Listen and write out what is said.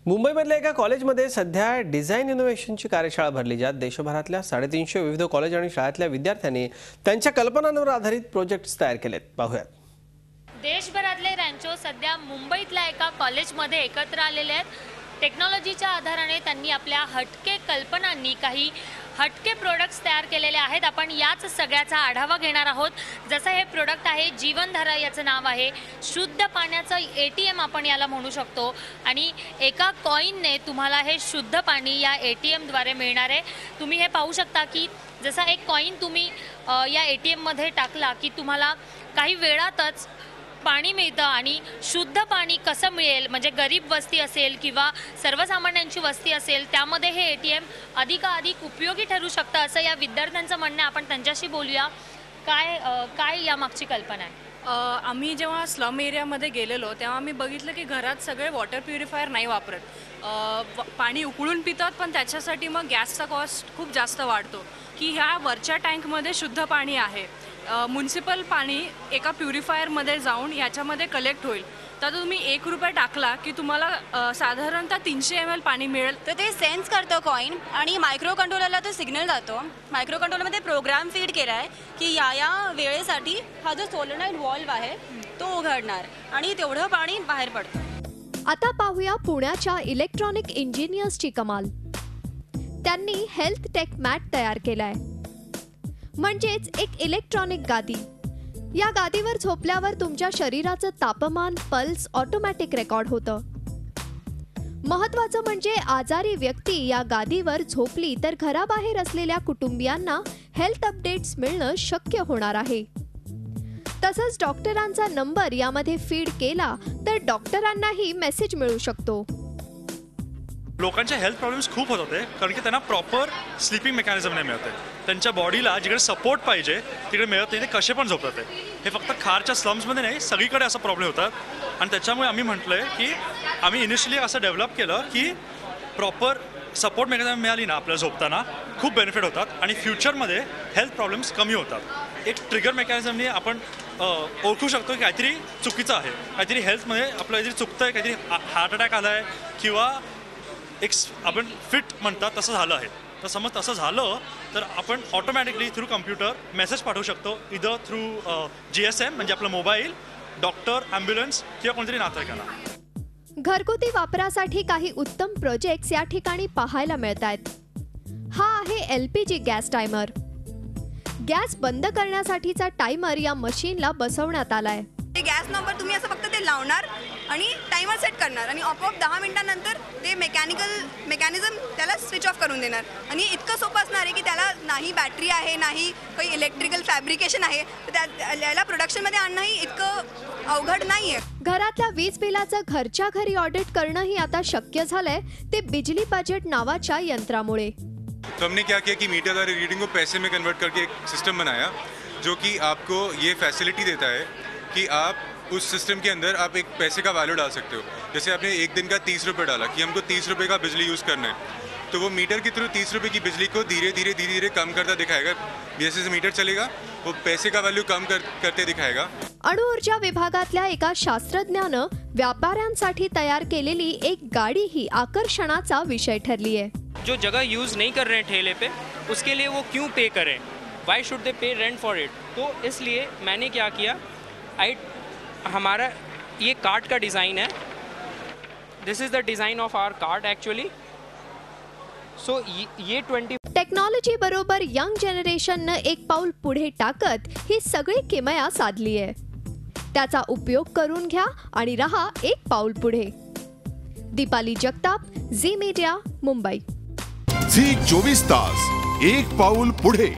मुंबईमधल्या एका कॉलेजमध्ये सध्या डिझाईन इनोव्हेशनची कार्यशाळा भरली, ज्यात देशभरातल्या 350 विविध कॉलेज आणि शाळेतल्या विद्यार्थ्यांनी त्यांच्या कल्पनांवर आधारित प्रोजेक्ट्स तयार केलेत। पाहूयात। देशभरातले रँचो सध्या मुंबईतल्या एका कॉलेजमध्ये एकत्र आलेले आहेत। टेक्नॉलॉजीच्या आधाराने त्यांनी आपल्या हटके कल्पनांनी काही हटके प्रोडक्ट्स तयार केलेले आहेत। आपण याच सगळ्याचा आढावा घेणार आहोत। जसं हे प्रोडक्ट आहे जीवनधारा, याचं नाव आहे। शुद्ध पाण्याचं ATM आपण याला म्हणू शकतो आणि एका कॉईनने तुम्हाला हे शुद्ध पाणी या ATM द्वारे मिळणार आहे। तुम्ही हे पाहू शकता की जसा एक कॉईन तुम्ही या ATM मध्ये टाकला की तुम्हाला काही वेळातच पाणी मिळतं आणि शुद्ध पाणी कसं मिळेल, म्हणजे गरीब वस्ती असेल किंवा सर्वसामान्यांची वस्ती असेल त्यामध्ये हे ATM अधिकाधिक उपयोगी ठरू शकतं असं या विद्यार्थ्यांचं म्हणणं आहे। आपण त्यांच्याशी बोलूया। काय यामागची कल्पना आहे? आम्ही जेव्हा स्लम एरियामध्ये गेलेलो तेव्हा आम्ही बघितलं की घरात सगळे वॉटर प्युरिफायर नाही वापरत, पाणी उकळून पितात, पण त्याच्यासाठी मग गॅसचा कॉस्ट खूप जास्त वाढतो। की ह्या वरच्या टँकमध्ये शुद्ध पाणी आहे, म्युनिसिपल पाणी एका प्युरिफायरमध्ये जाऊन याच्यामध्ये कलेक्ट होईल। तर तुम्ही 1 रुपया टाकला की तुम्हाला साधारणतः 300 ml पाणी मिळेल। तर ते सेन्स करतं कॉईन आणि मायक्रो कंट्रोलरला तो सिग्नल जातो। मायक्रो कंट्रोलरमध्ये प्रोग्राम फीड केला आहे की या वेळेसाठी हा जो सोलेनॉइड व्हॉल्व आहे तो उघडणार आणि तेवढं पाणी बाहेर पडतं। आता पाहूया पुण्याच्या इलेक्ट्रॉनिक इंजिनियर्सची कमाल। त्यांनी हेल्थ टेक मॅट तयार केलाय, म्हणजेच एक इलेक्ट्रॉनिक गादी। या गादीवर झोपल्यावर तुमच्या शरीराचं तापमान, पल्स ऑटोमॅटिक रेकॉर्ड होतं। महत्त्वाचं म्हणजे आजारी व्यक्ती या गादीवर झोपली तर घराबाहेर असलेल्या कुटुंबियांना हेल्थ अपडेट्स मिळणं शक्य होणार आहे। तसंच डॉक्टरांचा नंबर यामध्ये फीड केला तर डॉक्टरांनाही मेसेज मिळू शकतो। लोकांचे हेल्थ प्रॉब्लेम्स खूप होत होते कारण की त्यांना प्रॉपर स्लीपिंग मेकॅनिझम नाही मिळत आहे। त्यांच्या बॉडीला जिकडे सपोर्ट पाहिजे तिकडे मिळत नाही, ते कसे पण झोपतात आहे। हे फक्त खारच्या स्लम्समध्ये नाही, सगळीकडे असा प्रॉब्लेम होतात आणि त्याच्यामुळे आम्ही म्हटलं की आम्ही इनिशियली असं डेव्हलप केलं की प्रॉपर सपोर्ट मेकॅनिझम मिळाली ना आपल्याला झोपताना खूप बेनिफिट होतात आणि फ्युचरमध्ये हेल्थ प्रॉब्लेम्स कमी होतात। एक ट्रिगर मेकॅनिझमने आपण ओळखू शकतो की काहीतरी चुकीचं आहे, काहीतरी हेल्थमध्ये आपलं काहीतरी चुकतं आहे, काहीतरी हार्ट अटॅक आला आहे किंवा एक आपण फिट म्हणतात तसं झालं आहे। तर समज तसं झालं तर आपण ऑटोमॅटिकली थ्रू कम्प्युटर मेसेज पाठवू शकतो, इदर थ्रू GSM म्हणजे आपलं मोबाईल, डॉक्टर, ॲम्ब्युलन्स किंवा कोणतरी नातेवाईकांना। घरगुती वापरासाठी काही उत्तम प्रोजेक्ट्स या ठिकाणी पाहायला मिळत आहेत। हा आहे LPG गॅस टायमर। गॅस बंद करण्यासाठीचा टायमर या मशीनला बसवण्यात आलाय। गॅस नंबर तुम्ही असं फक्त ते लावणार आणि टायमर सेट करणार आणि आपोआप 10 मिनिटांनंतर ते मेकॅनिझम त्याला स्विच ऑफ करून देणार। आणि इतकं सोपं असणार आहे की त्याला नाही बॅटरी आहे, नाही काही इलेक्ट्रिकल फॅब्रिकेशन आहे, तर त्याला प्रोडक्शनमध्ये आणणंही इतकं अवघड नाही आहे। घरातल्या वीज बिलाचं घरच्या घरी ऑडिट करणंही आता शक्य झालंय, ते बिजली बजेट नावाच्या यंत्रामुळे। तो हमने क्या किया कि मीटर द्वारा रीडिंग को पैसे में कन्वर्ट करके एक सिस्टम बनाया जो कि आपको ये फैसिलिटी देता है कि आप उस सिस्टम के अंदर आप एक पैसे का वैल्यू डाल सकते हो। जैसे आपने एक दिन का 30 रुपये डाला कि हमको 30 रुपये का बिजली यूज़ करना है, तो वो मीटर के थ्रू 30 रुपये की बिजली को धीरे धीरे कम करता दिखाएगा। जैसे जैसे मीटर चलेगा वो पैसे का वैल्यू कम करते दिखाएगा। अणुऊर्जा विभागातल्या एका शास्त्रज्ञानं व्यापाऱ्यांसाठी तयार केलेली एक गाडी ही आकर्षणाचा विषय ठरली आहे। जो जगह यूज़ नहीं कर रहे हैं ठेले पे, उसके लिए वो क्यों पे करें? Why should they pay rent for it? तो इसलिए मैंने क्या किया, हमारा ये कार्ट का डिज़ाइन है। This is the design of our cart actually. So ये 20 टेक्नॉलॉजी बरोबर यंग जनरेशननं एक पाऊल पुढे टाकत ही सगळी किमया साधली आहे। त्याचा उपयोग करून घ्या आणि रहा एक पाऊल पुढे। दीपाली जगताप, झी मीडिया, मुंबई। झी 24 तास एक पाऊल पुढे।